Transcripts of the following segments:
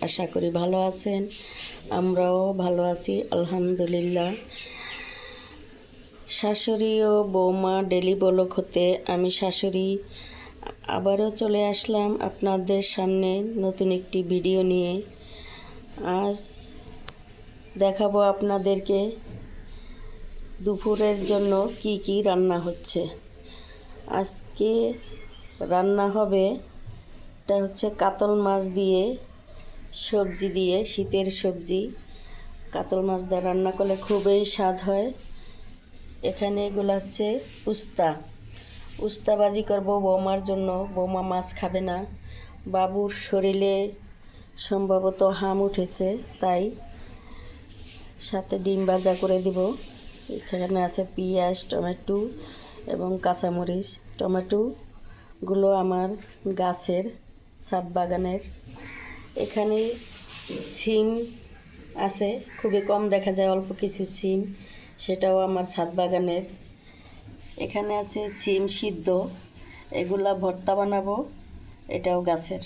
আশা করি ভালো আছেন। আমরাও ভালো আছি আলহামদুলিল্লাহ। শাশুড়ি ও বৌমা ডেলি ব্লগ হতে আমি শাশুড়ি আবারও চলে আসলাম আপনাদের সামনে নতুন একটি ভিডিও নিয়ে। আজ দেখাবো আপনাদেরকে দুপুরের জন্য কি কি রান্না হচ্ছে। আজকে রান্না হবে, এটা হচ্ছে কাতল মাছ দিয়ে সবজি দিয়ে, শীতের সবজি। কাতল মাছ দিয়ে রান্না করলে খুবই স্বাদ হয়। এখানে এগুলো হচ্ছে উস্তা ভাজি করবো বৌমার জন্য। বৌমা মাছ খাবে না, বাবুর শরীরে সম্ভবত হাম উঠেছে, তাই সাথে ডিম ভাজা করে দিব। এখানে আছে পেঁয়াজ, টমেটো এবং কাঁচামরিচ। টমেটোগুলো আমার গাছের, ছাদ বাগানের। এখানে সিম আছে, খুবই কম দেখা যায়, অল্প কিছু সিম, সেটাও আমার ছাদ বাগানের। এখানে আছে সিম সিদ্ধ, এগুলা ভর্তা বানাবো, এটাও গাছের।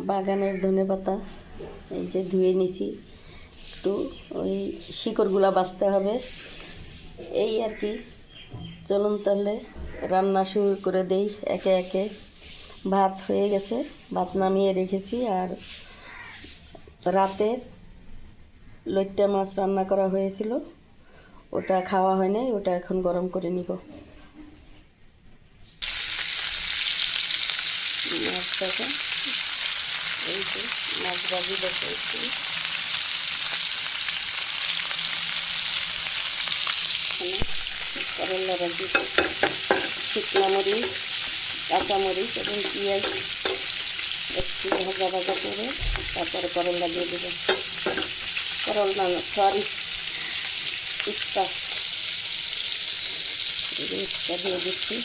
বাগানের ধনেপাতা এই যে ধুয়ে নিছি, একটু ওই শিকড়গুলা বাছতে হবে, এই আর কি। চলুন তাহলে রান্না শুরু করে দেই একে একে। ভাত হয়ে গেছে, ভাত নামিয়ে রেখেছি। আর রাতে লইট্টা মাছ রান্না করা হয়েছিল, ওটা খাওয়া হয় নাই, ওটা এখন গরম করে নিব। মাছটাকে এই যে মাছ ভাজি বসাইছি, করলা ভাজি, শুকনো মরিচ, কাঁচামরিচ এবং পেঁয়াজ একটু ভাজা ভাজা করে তারপরে করলা দিয়ে দেবো। করলা না, সরি, উস্তা দিয়ে দিচ্ছি।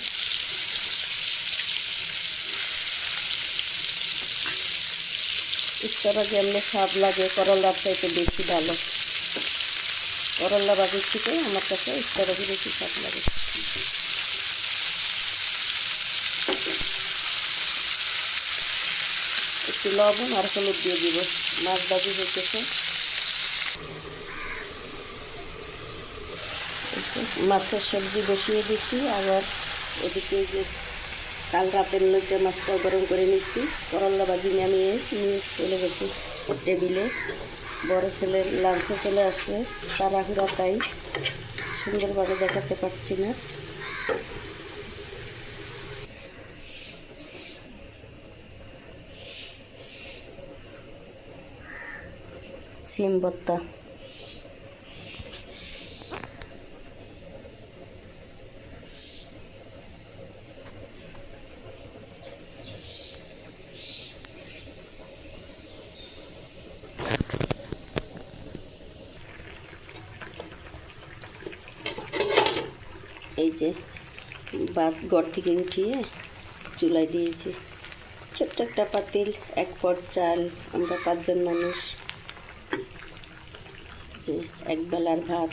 উস্তা ভাজি এমনি স্বাদ লাগে, করলার চাইতে বেশি ভালো। করলা ভাজির থেকে আমার কাছে উস্তা ভাজি বেশি স্বাদ লাগে। একটু লবণ আর হলুদ দিয়ে দিব। মাছ ভাজি হইতেছে, মাছের সবজি বসিয়ে দিচ্ছি। আবার এদিকে যে কাল রাতের লইট্টা মাছটা গরম করে নিচ্ছি। করলা ভাজি নামিয়ে নিয়ে চলে গেছি টেবিলে। বড় ছেলের লাঞ্চে চলে আসছে, তাড়াহুড়া, তাই সুন্দরভাবে দেখাতে পারছি না। সিম ভর্তা, এই যে ভাত ঘর থেকে উঠিয়ে চুলায় দিয়েছি। ছোট্ট একটা পাতিল, 1 পট চাল, আমরা 5 জন মানুষ। যে একবেলার ভাত,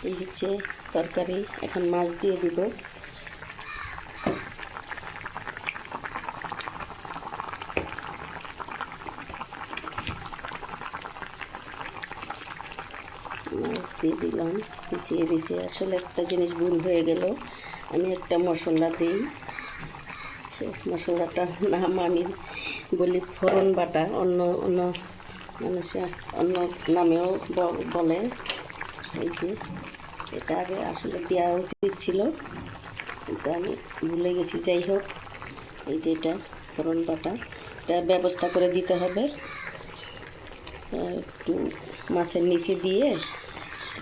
এই হচ্ছে তরকারি। এখন মাছ দিয়ে দিব। মাছ দিয়ে দিলাম, পিছিয়ে আসলে একটা জিনিস ভুল হয়ে গেল, আমি একটা মশলা দিই, সে মশলাটার নাম আমি বলি ফোড়ন বাটা, অন্য অন্য মানুষে অন্য নামেও বলে। এই যে এটা আগে আসলে দেওয়া উচিত ছিল, কিন্তু আমি ভুলে গেছি। যাই হোক, এই যে এটা ফোড়ন বাটা, এটা ব্যবস্থা করে দিতে হবে। একটু মাছের নিচে দিয়ে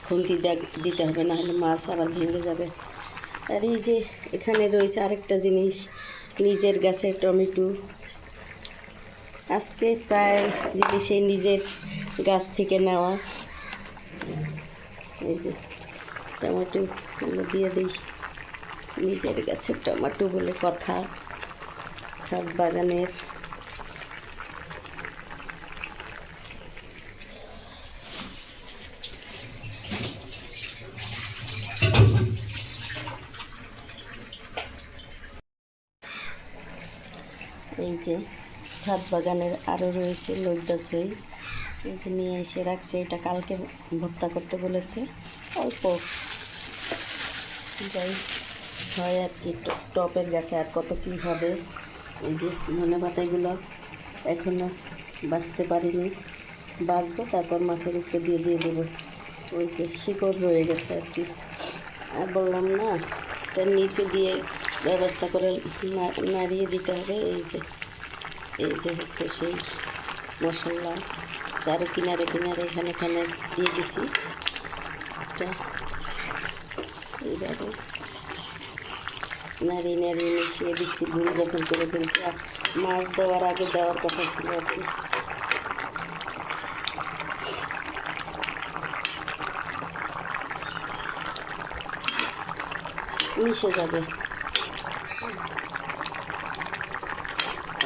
খুন্তি দিতে হবে, নাহলে মাছ আবার ভেঙে যাবে। আর এই যে এখানে রয়েছে আরেকটা জিনিস, নিজের গাছের টমেটো। আজকে প্রায় জিনিসই নিজের গাছ থেকে নেওয়া। এই যে টমেটোগুলো দিয়ে দিই, নিজের গাছের টমেটো বলে কথা, ছাদ বাগানের। এই যে ছাদ বাগানের আরও রয়েছে লইডা সই, এইটা নিয়ে এসে রাখছে। এটা কালকে ভর্তা করতে বলেছে, অল্প যাই হয় আর কি। টপের গাছে আর কত কী হবে। এই যে ধনে পাতাগুলো এখনও বাছতে পারিনি, বাছবো তারপর মাছের উপরে দিয়ে দেবো। ওই যে শিকড় রয়ে গেছে আর কি। আর বললাম না, এটার নিচে দিয়ে ব্যবস্থা করে নাড়িয়ে দিতে হবে। এই যে হচ্ছে সেই মশলা, চারো কিনারে কিনারে এখানে দিয়ে দিছি। এটা এইভাবে নাড়িয়ে মিশিয়ে দিচ্ছি। ভুল যখন করে ফেলছি, আর মাছ দেওয়ার আগে দেওয়ার কথা ছিল আর কি। মিশে যাবে।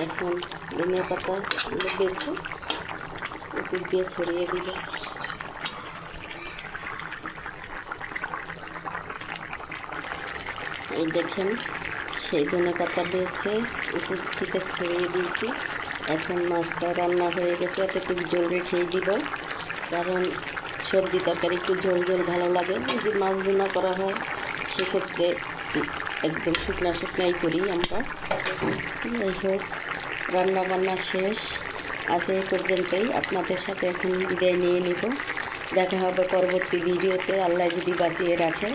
এখন ধনিয়া পাতা বেছে উপর দিয়ে ছড়িয়ে দিবে। এই দেখেন সেই ধনে পাতা বেছে উপর থেকে ছড়িয়ে দিয়েছি। এখন মাছটা রান্না হয়ে গেছে, একটু জল রেখেই দিব, কারণ সবজি তরকারি একটু ঝোল ঝোল ভালো লাগে। যদি মাছ ভুনা করা হয় সেক্ষেত্রে একদম শুকনাই করি আমরা। যাই হোক, রান্না বান্না শেষ, আজ এই পর্যন্তই। আপনাদের সাথে এখন বিদায় নিয়ে নিব। দেখা হবে পরবর্তী ভিডিওতে, আল্লাহ যদি বাঁচিয়ে রাখে।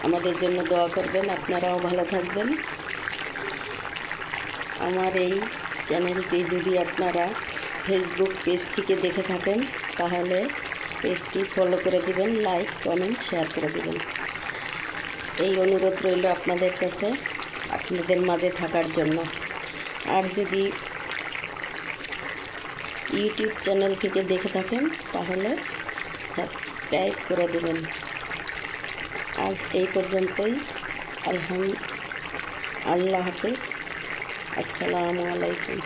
আমাদের জন্য দোয়া করবেন, আপনারাও ভালো থাকবেন। আমার এই চ্যানেলটি যদি আপনারা ফেসবুক পেজ থেকে দেখে থাকেন তাহলে পেজটি ফলো করে দিবেন, লাইক কমেন্ট শেয়ার করে দিবেন। এই অনুরোধ রইল আপনাদের কাছে, আপনাদের মাঝে থাকার জন্য। আর যদি ইউটিউব চ্যানেল থেকে দেখে থাকেন তাহলে সাবস্ক্রাইব করে দেবেন। আজ এই পর্যন্তই। আল্লাহ হাফেজ। আসসালামু আলাইকুম।